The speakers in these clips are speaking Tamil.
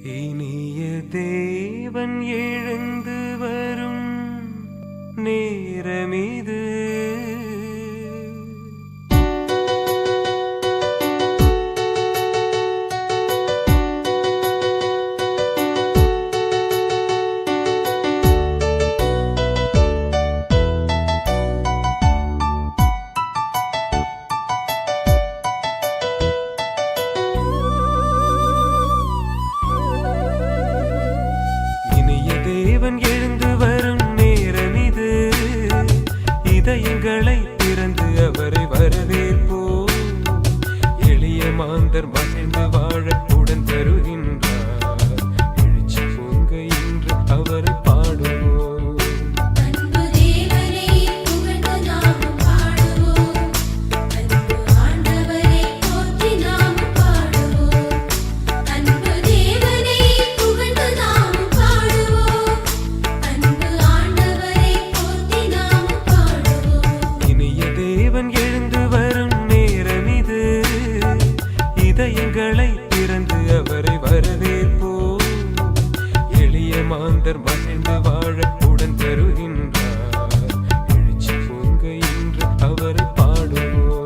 இனிய தேவன் எழுந்து வரும் நேரமிது. தேவன் எழுந்து வரும் நேரமிது. இதயங்களை திறந்து அவரை வரவேற்போம். எளிய மாந்தர் மகிழ்ந்து வாழ உடன் தருகின்றார். எழுச்சி பொங்க இன்று அவரை பாடுவோம். இதயங்களை திறந்து அவரை வரவேற்போம். எளிய மாந்தர் மகிழ்ந்து வாழ உடன் தருகின்றார். எழுச்சி பொங்க இன்று அவரை பாடுவோம்.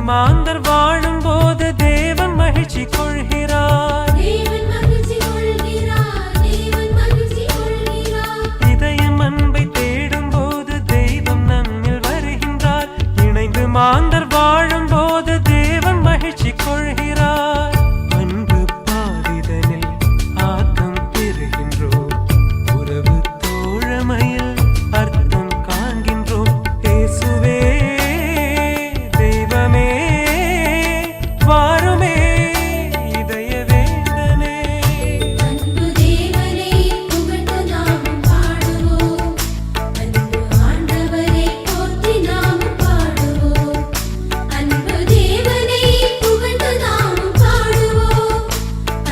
மாந்தர் வாழும் போது தேவன் மகிழ்ச்சி கொள்கிறார். இதயம் அன்பை தேடும் போது தெய்வம் நம்மில் வருகின்றார். இணைந்து மாந்தர் வாழும் போது தேவன் மகிழ்ச்சி கொள்கிறார். அன்பு பாதிதனில் ஆக்கம் பெறுகின்றோம். உறவு தோழமையில் அர்த்தம் காண்கின்றோம். இயேசுவே தெய்வமே வாருமே இதய வேந்தனே. அன்பு தேவனை புகழ்ந்து நாமும் பாடுவோம். அன்பு ஆண்டவரை போற்றி நாமும் பாடுவோம். அன்பு தேவனை புகழ்ந்து நாமும் பாடுவோம்.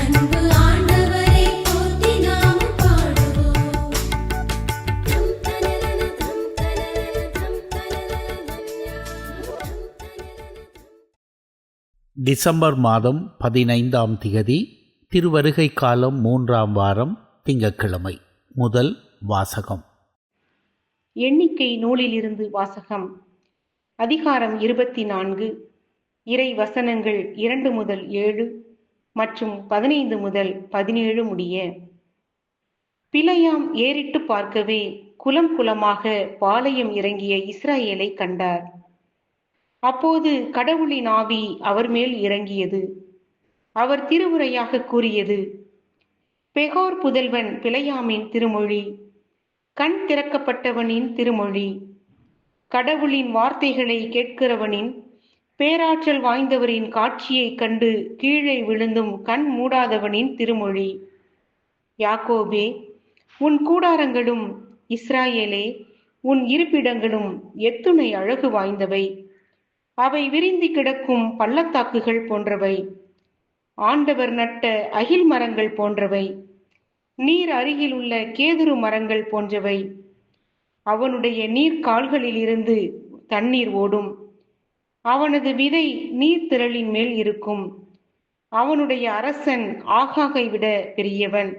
அன்பு ஆண்டவரை போற்றி நாமும் பாடுவோம். டிசம்பர் மாதம் 15ஆம் திகதி, திருவருகை காலம் 3ஆம் வாரம், திங்கட்கிழமை. முதல் வாசகம். எண்ணிக்கை நூலிலிருந்து வாசகம். அதிகாரம் 24. இறை வசனங்கள் 2 முதல் 7 மற்றும் 15 முதல் 17 முடிய. பிலேயாம் ஏறிட்டு பார்க்கவே குலம் குலமாக பாளையம் இறங்கிய இஸ்ராயேலை கண்டார். அப்போது கடவுளின் ஆவி அவர் மேல் இறங்கியது. அவர் திருவுரையாக கூறியது: பெகோர் புதல்வன் பிலேயாமின் திருமொழி, கண் திறக்கப்பட்டவனின் திருமொழி, கடவுளின் வார்த்தைகளை கேட்கிறவனின், பேராற்றல் வாய்ந்தவரின் காட்சியை கண்டு கீழே விழுந்தும் கண் மூடாதவனின் திருமொழி. யாக்கோபே, உன் கூடாரங்களும், இஸ்ராயேலே, உன் இருப்பிடங்களும் எத்துணை அழகு வாய்ந்தவை. அவை விரிந்து கிடக்கும் பள்ளத்தாக்குகள் போன்றவை. ஆண்டவர் நட்ட அகில் மரங்கள் போன்றவை. நீர் அருகில் உள்ள கேதுரு மரங்கள் போன்றவை. அவனுடைய நீர்க்கால்களில் இருந்து தண்ணீர் ஓடும். அவனது விதை நீர்த்திரளின் மேல் இருக்கும். அவனுடைய அரசன் ஆகாகை விட பெரியவன்.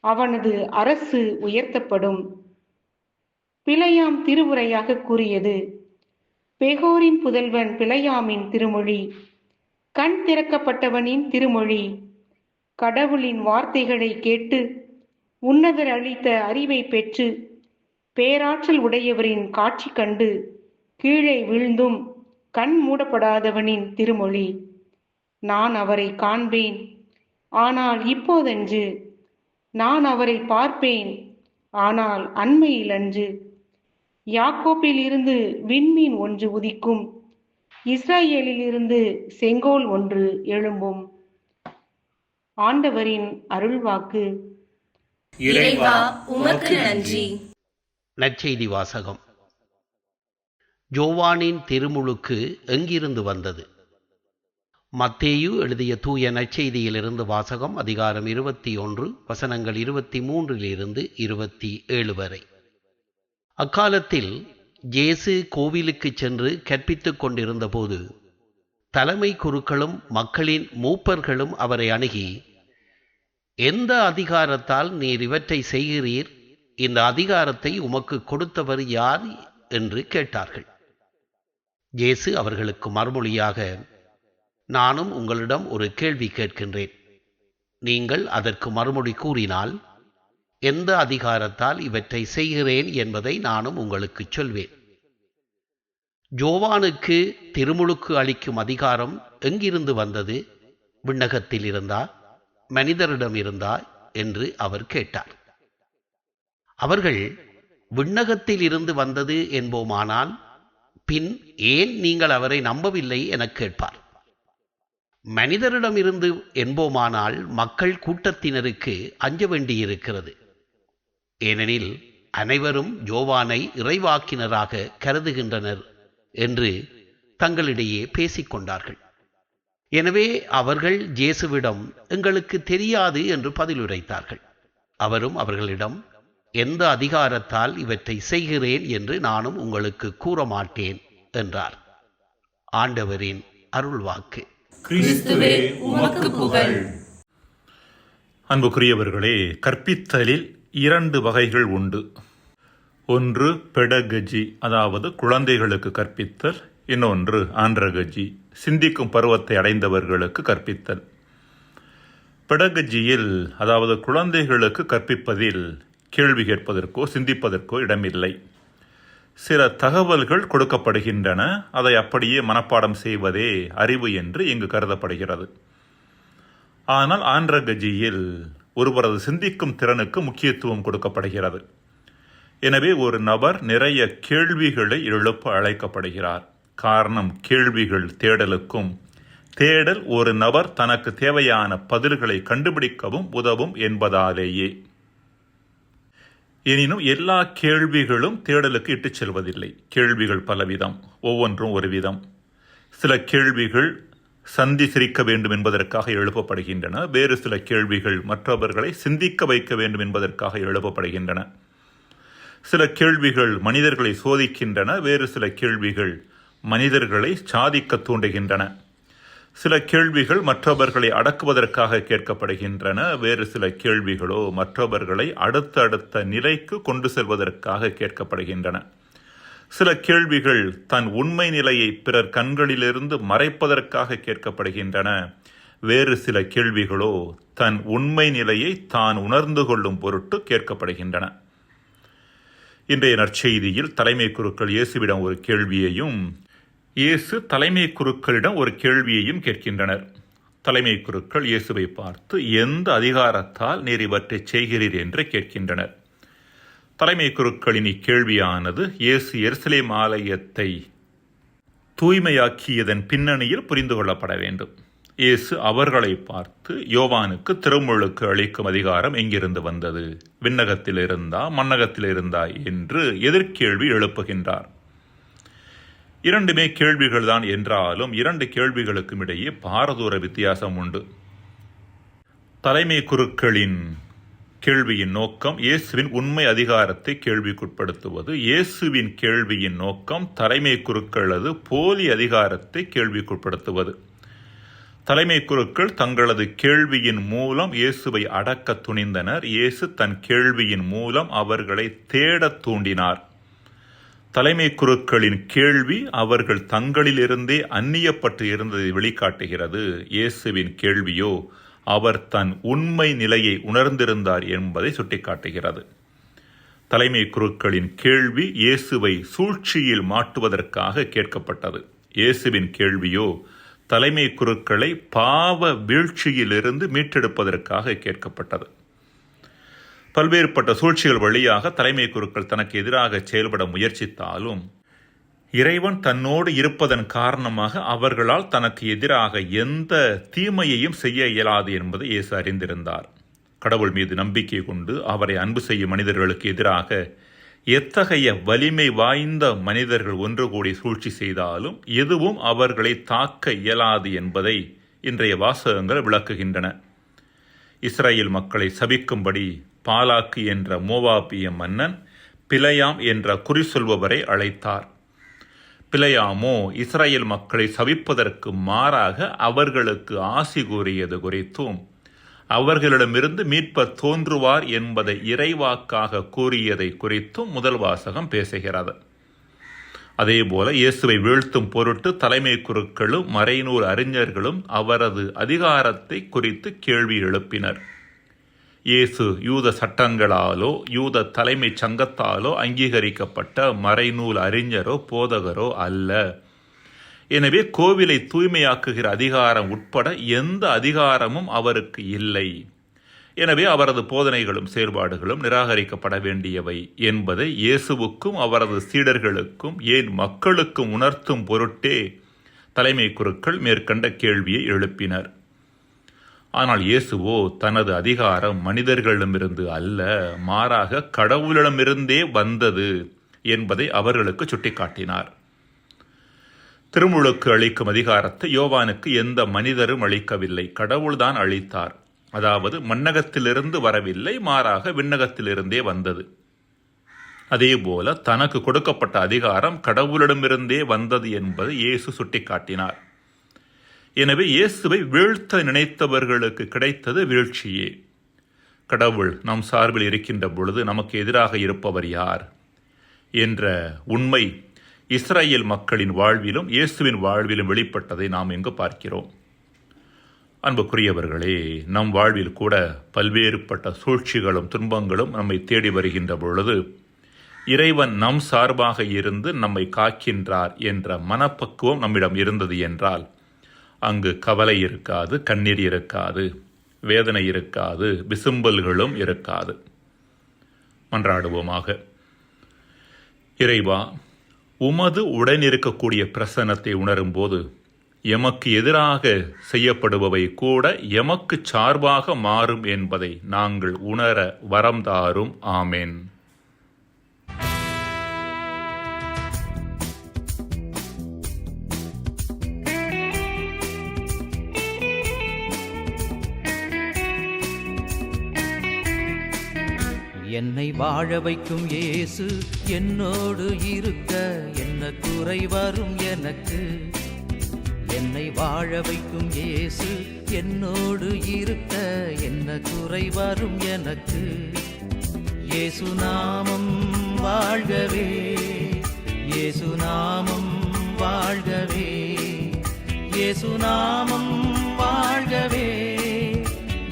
அவனது அரசு உயர்த்தப்படும். பிலேயாம் திருவுரையாக கூறியது: பெகோரின் புதல்வன் பிலேயாமின் திருமொழி, கண் திறக்கப்பட்டவனின் திருமொழி, கடவுளின் வார்த்தைகளை கேட்டு உன்னதர் அளித்த அறிவை பெற்று பேராற்றல் உடையவரின் காட்சி கண்டு கீழே வீழ்ந்தும் கண் மூடப்படாதவனின் திருமொழி. நான் அவரை காண்பேன், ஆனால் இப்போதன்று. நான் அவரை பார்ப்பேன், ஆனால் அண்மையில் அன்று. யாக்கோப்பில் இருந்து விண்மீன் ஒன்று உதிக்கும், இஸ்ரவேலில் இருந்து செங்கோல் ஒன்று எழும்பும். ஆண்டவரின் அருள்வாக்கு. இறைவா உமக்கு நன்றி. நற்செய்தி வாசகம். யோவானின் திருமுழுக்கு எங்கிருந்து வந்தது? மத்தேயு எழுதிய தூய நற்செய்தியிலிருந்து வாசகம். அதிகாரம் 21 வசனங்கள் 23 27 வரை. அக்காலத்தில் இயேசு கோவிலுக்கு சென்று கற்பித்துக் கொண்டிருந்த போது தலைமை குருக்களும் மக்களின் மூப்பர்களும் அவரை அணுகி, எந்த அதிகாரத்தால் நீர் இவற்றை செய்கிறீர்? இந்த அதிகாரத்தை உமக்கு கொடுத்தவர் யார் என்று கேட்டார்கள். இயேசு அவர்களுக்கு மறுமொழியாக, நானும் உங்களிடம் ஒரு கேள்வி கேட்கின்றேன். நீங்கள் அதற்கு மறுமொழி கூறினால் எந்த அதிகாரத்தால் இவற்றை செய்கிறேன் என்பதை நானும் உங்களுக்கு சொல்வேன். யோவானுக்கு திருமுழுக்கு அளிக்கும் அதிகாரம் எங்கிருந்து வந்தது? விண்ணகத்தில் இருந்தா, மனிதரிடம் இருந்தா என்று அவர் கேட்டார். அவர்கள் விண்ணகத்தில் இருந்து வந்தது என்போமானால் பின் ஏன் நீங்கள் அவரை நம்பவில்லை என கேட்பார். மனிதரிடமிருந்து என்போமானால் மக்கள் கூட்டத்தினருக்கு அஞ்ச வேண்டியிருக்கிறது. ஏனெனில் அனைவரும் யோவானை இறைவாக்கினராக கருதுகின்றனர் என்று தங்களிடையே பேசிக்கொண்டார்கள். எனவே அவர்கள் இயேசுவிடம் எங்களுக்கு தெரியாது என்று பதிலுரைத்தார்கள். அவரும் அவர்களிடம், எந்த அதிகாரத்தால் இவற்றை செய்கிறேன் என்று நானும் உங்களுக்கு கூற மாட்டேன் என்றார். ஆண்டவரின் அருள்வாக்கு. கிறிஸ்துவே உமக்கு புகழ். அன்புக்குரியவர்களே, கற்பித்தலில் 2 வகைகள் உண்டு. ஒன்று பெடகஜி, அதாவது குழந்தைகளுக்கு கற்பித்தல். இன்னொன்று ஆண்ட்ரகஜி, சிந்திக்கும் பருவத்தை அடைந்தவர்களுக்கு கற்பித்தல். பெடகஜியில், அதாவது குழந்தைகளுக்கு கற்பிப்பதில் கேள்வி கேட்பதற்கோ சிந்திப்பதற்கோ இடமில்லை. சில தகவல்கள் கொடுக்கப்படுகின்றன, அதை அப்படியே மனப்பாடம் செய்வதே அறிவு என்று இங்கு கருதப்படுகிறது. ஆனால் ஆண்ட்ரகஜியில் ஒருவரது சிந்திக்கும் திறனுக்கு முக்கியத்துவம் கொடுக்கப்படுகிறது. எனவே ஒரு நபர் நிறைய கேள்விகளை எழுப்ப அழைக்கப்படுகிறார். காரணம், கேள்விகள் தேடலுக்கும், தேடல் ஒரு நபர் தனக்கு தேவையான பதில்களை கண்டுபிடிக்கவும் உதவும் என்பதாலேயே. எனினும் எல்லா கேள்விகளும் தேடலுக்கு இட்டுச் செல்வதில்லை. கேள்விகள் பலவிதம், ஒவ்வொன்றும் ஒரு விதம். சில கேள்விகள் சந்தி சிரிக்க வேண்டும் என்பதற்காக எழுப்பப்படுகின்றன. வேறு சில கேள்விகள் மற்றவர்களை சிந்திக்க வைக்க வேண்டும் என்பதற்காக எழுப்பப்படுகின்றன. சில கேள்விகள் மனிதர்களை சோதிக்கின்றன, வேறு சில கேள்விகள் மனிதர்களை சாதிக்க தூண்டுகின்றன. சில கேள்விகள் மற்றவர்களை அடக்குவதற்காக கேட்கப்படுகின்றன, வேறு சில கேள்விகளோ மற்றவர்களை அடுத்த நிலைக்கு கொண்டு செல்வதற்காக கேட்கப்படுகின்றன. சில கேள்விகள் தன் உண்மை நிலையை பிறர் கண்களிலிருந்து மறைப்பதற்காக கேட்கப்படுகின்றன, வேறு சில கேள்விகளோ தன் உண்மை நிலையை தான் உணர்ந்து கொள்ளும் பொருட்டு கேட்கப்படுகின்றன. இன்றைய நற்செய்தியில் தலைமை குருக்கள் இயேசுவிடம் ஒரு கேள்வியையும், இயேசு தலைமை குருக்களிடம் ஒரு கேள்வியையும் கேட்கின்றனர். தலைமை குருக்கள் இயேசுவை பார்த்து, எந்த அதிகாரத்தால் நீர் இவற்றை செய்கிறீர் என்று கேட்கின்றனர். தலைமை குருக்களின் இக்கேள்வியானது இயேசு எருசலேம் ஆலயத்தை தூய்மையாக்கியதன் பின்னணியில் புரிந்து கொள்ளப்பட வேண்டும். இயேசு அவர்களை பார்த்து, யோவானுக்கு திருமுழுக்கு அளிக்கும் அதிகாரம் எங்கிருந்து வந்தது? விண்ணகத்தில் இருந்தா, மண்ணகத்தில் இருந்தா என்று எதிர்கேள்வி எழுப்புகின்றார். இரண்டுமே கேள்விகள்தான் என்றாலும் 2 கேள்விகளுக்கும் இடையே பாரதூர வித்தியாசம் உண்டு. தலைமை குருக்களின் கேள்வியின் நோக்கம் இயேசுவின் உண்மை அதிகாரத்தை கேள்விக்குட்படுத்துவது. இயேசுவின் கேள்வியின் நோக்கம் தலைமை குருக்களது போலி அதிகாரத்தை கேள்விக்குட்படுத்துவது. தலைமை குருக்கள் தங்களது கேள்வியின் மூலம் இயேசுவை அடக்க துணிந்தனர். இயேசு தன் கேள்வியின் மூலம் அவர்களை தேடத் தூண்டினார். தலைமை குருக்களின் கேள்வி அவர்கள் தங்களிலிருந்தே அந்நியப்பட்டு இருந்ததை வெளிக்காட்டுகிறது. இயேசுவின் கேள்வியோ அவர் தன் உண்மை நிலையை உணர்ந்திருந்தார் என்பதை சுட்டிக்காட்டுகிறது. தலைமை குருக்களின் கேள்வி இயேசுவை சூழ்ச்சியில் மாட்டுவதற்காக கேட்கப்பட்டது. இயேசுவின் கேள்வியோ தலைமை குருக்களை பாவ வீழ்ச்சியிலிருந்து மீட்டெடுப்பதற்காக கேட்கப்பட்டது. பல்வேறுபட்ட சூழ்ச்சிகள் வழியாக தலைமை குருக்கள் தனக்கு எதிராக செயல்பட முயற்சித்தாலும் இறைவன் தன்னோடு இருப்பதன் காரணமாக அவர்களால் தனக்கு எதிராக எந்த தீமையையும் செய்ய இயலாது என்பதை இயேசு அறிந்திருந்தார். கடவுள் மீது நம்பிக்கை கொண்டு அவரை அன்பு செய்யும் மனிதர்களுக்கு எதிராக எத்தகைய வலிமை வாய்ந்த மனிதர்கள் ஒன்று கூடி சூழ்ச்சி செய்தாலும் எதுவும் அவர்களை தாக்க இயலாது என்பதை இன்றைய வாசகங்கள் விளக்குகின்றன. இஸ்ரேல் மக்களை சபிக்கும்படி பாலாக்கு என்ற மோவாபிய மன்னன் பிலேயாம் என்ற குறி சொல்பவரை அழைத்தார். பிலேயாமோ இஸ்ரேல் மக்களை சபிப்பதற்கு மாறாக அவர்களுக்கு ஆசி கூறியது குறித்தும் அவர்களிடமிருந்து மீட்பர் தோன்றுவார் என்பதை இறைவாக்காக கூறியதை குறித்தும் முதல் வாசகம் பேசுகிறது. அதேபோல இயேசுவை வீழ்த்தும் பொருட்டு தலைமை குருக்களும் மறைநூல் அறிஞர்களும் அவரது அதிகாரத்தை குறித்து கேள்வி எழுப்பினர். இயேசு யூத சட்டங்களாலோ யூத தலைமை சங்கத்தாலோ அங்கீகரிக்கப்பட்ட மறைநூல் அறிஞரோ போதகரோ அல்ல. எனவே கோவிலை தூய்மையாக்குகிற அதிகாரம் உட்பட எந்த அதிகாரமும் அவருக்கு இல்லை. எனவே அவரது போதனைகளும் செயல்பாடுகளும் நிராகரிக்கப்பட வேண்டியவை என்பதை இயேசுவுக்கும் அவரது சீடர்களுக்கும் ஏன் மக்களுக்கும் உணர்த்தும் பொருட்டே தலைமை குருக்கள் மேற்கண்ட கேள்வியை எழுப்பினர். ஆனால் இயேசுவோ தனது அதிகாரம் மனிதர்களிடமிருந்து அல்ல, மாறாக கடவுளிடமிருந்தே வந்தது என்பதை அவர்களுக்கு சுட்டிக்காட்டினார். திருமுழுக்கு அளிக்கும் அதிகாரத்தை யோவானுக்கு எந்த மனிதரும் அளிக்கவில்லை, கடவுள்தான் அளித்தார். அதாவது மண்ணகத்திலிருந்து வரவில்லை, மாறாக விண்ணகத்திலிருந்தே வந்தது. அதேபோல தனக்கு கொடுக்கப்பட்ட அதிகாரம் கடவுளிடமிருந்தே வந்தது என்பதை இயேசு சுட்டிக்காட்டினார். எனவே இயேசுவை வீழ்த்த நினைத்தவர்களுக்கு கிடைத்தது வீழ்ச்சியே. கடவுள் நம் சார்பில் இருக்கின்ற பொழுது நமக்கு எதிராக இருப்பவர் யார் என்ற உண்மை இஸ்ரேல் மக்களின் வாழ்விலும் இயேசுவின் வாழ்விலும் வெளிப்பட்டதை நாம் இங்கு பார்க்கிறோம். அன்புக்குரியவர்களே, நம் வாழ்வில் கூட பல்வேறுபட்ட சூழ்ச்சிகளும் துன்பங்களும் நம்மை தேடி வருகின்ற பொழுது இறைவன் நம் சார்பாக இருந்து நம்மை காக்கின்றார் என்ற மனப்பக்குவம் நம்மிடம் இருந்தது என்றால் அங்கு கவலை இருக்காது, கண்ணீர் இருக்காது, வேதனை இருக்காது, விசும்பல்களும் இருக்காது. மன்றாடுவோமாக. இறைவா, உமது உடனிருக்கக்கூடிய பிரசன்னத்தை உணரும்போது எமக்கு எதிராக செய்யப்படுபவை கூட எமக்கு சார்பாக மாறும் என்பதை நாங்கள் உணர வரம் தாரும். ஆமென். என்னை வாழ வைக்கும் இயேசு என்னோடு இருக்க என்ன குறை வரும் எனக்கு. என்னை வாழ வைக்கும் இயேசு என்னோடு இருக்க என்ன குறை வரும் எனக்கு. இயேசு நாமம் வாழ்கவே, இயேசு நாமம் வாழ்கவே, இயேசு நாமம் வாழ்கவே,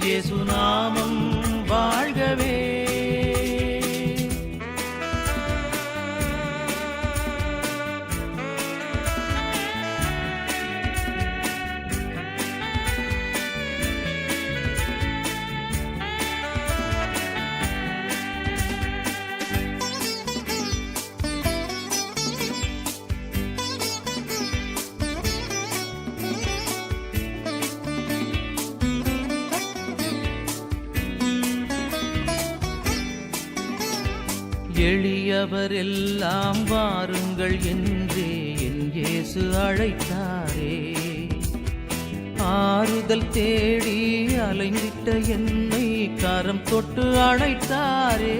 இயேசு நாமம் வாழ்கவே. எளியவரெல்லாம் வாருங்கள் என்றே என் இயேசு அழைத்தாரே. ஆறுதல் தேடி அலைந்திட்ட என்னை கரம் தொட்டு அழைத்தாரே.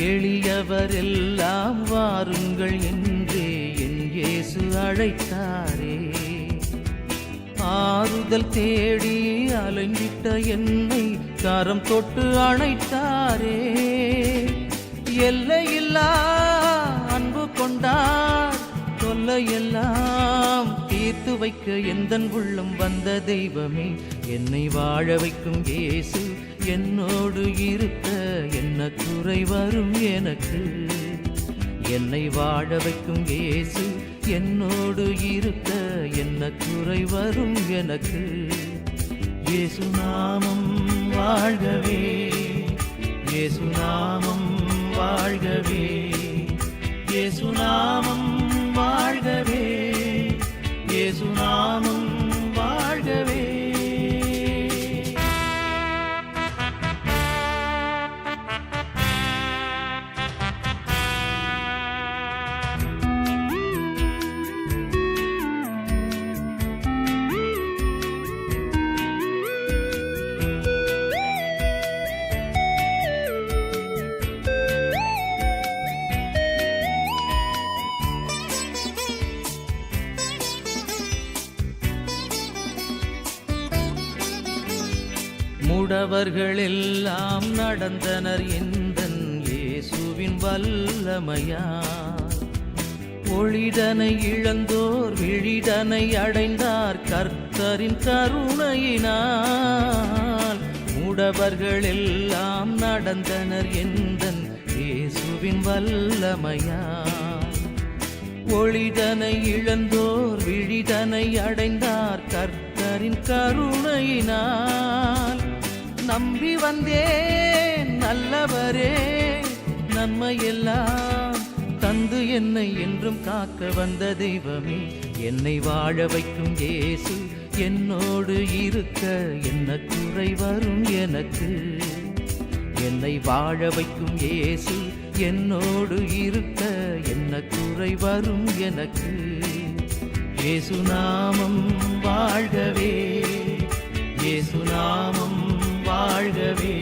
எளியவரெல்லாம் வாருங்கள் என்றே என் இயேசு அழைத்தாரே. ஆறுதல் தேடி அலைந்திட்ட என்னை கரம் தொட்டு அழைத்தாரே. எல்லையில்லா அன்பு கொண்டார், தொல்லையெல்லாம் தீர்த்தாரே. சேர்த்து வைக்க எந்தன் உள்ளம் வந்த தெய்வமே, என்னை வாழ வைக்கும் இயேசு என்னோடு இருக்க என்ன குறை வரும் எனக்கு. என்னை வாழ வைக்கும் இயேசு என்னோடு இருக்க என்ன குறை வரும் எனக்கு. இயேசு நாமம் வாழ்கவே, இயேசு நாமம் வாழ்கவே, இயேசு நாமம் வாழ்கவே, இயேசு நாமம் வாழ்கவே. முடவர்கள் எல்லாம் நடந்தனர் எந்தன் இயேசுவின் வல்லமையால். ஒளிதனை இழந்தோர் விழிதனை அடைந்தார் கர்த்தரின் கருணையினால். முடவர்கள் எல்லாம் நடந்தனர் எந்தன் இயேசுவின் வல்லமையால். ஒளிதனை இழந்தோர் விழிதனை அடைந்தார் கர்த்தரின் கருணையினால். நம்பி வந்தேன் நல்லவரே, நன்மையெல்லாம் தந்து என்னை என்றும் காக்க வந்த தெய்வமே, என்னை வாழ வைக்கும் இயேசு என்னோடு இருக்க என்ன குறை வரும் எனக்கு. என்னை வாழ வைக்கும் இயேசு என்னோடு இருக்க என்ன குறை வரும் எனக்கு. இயேசு நாமம் வாழ்கவே, இயேசு நாமம் வாழ்கவே.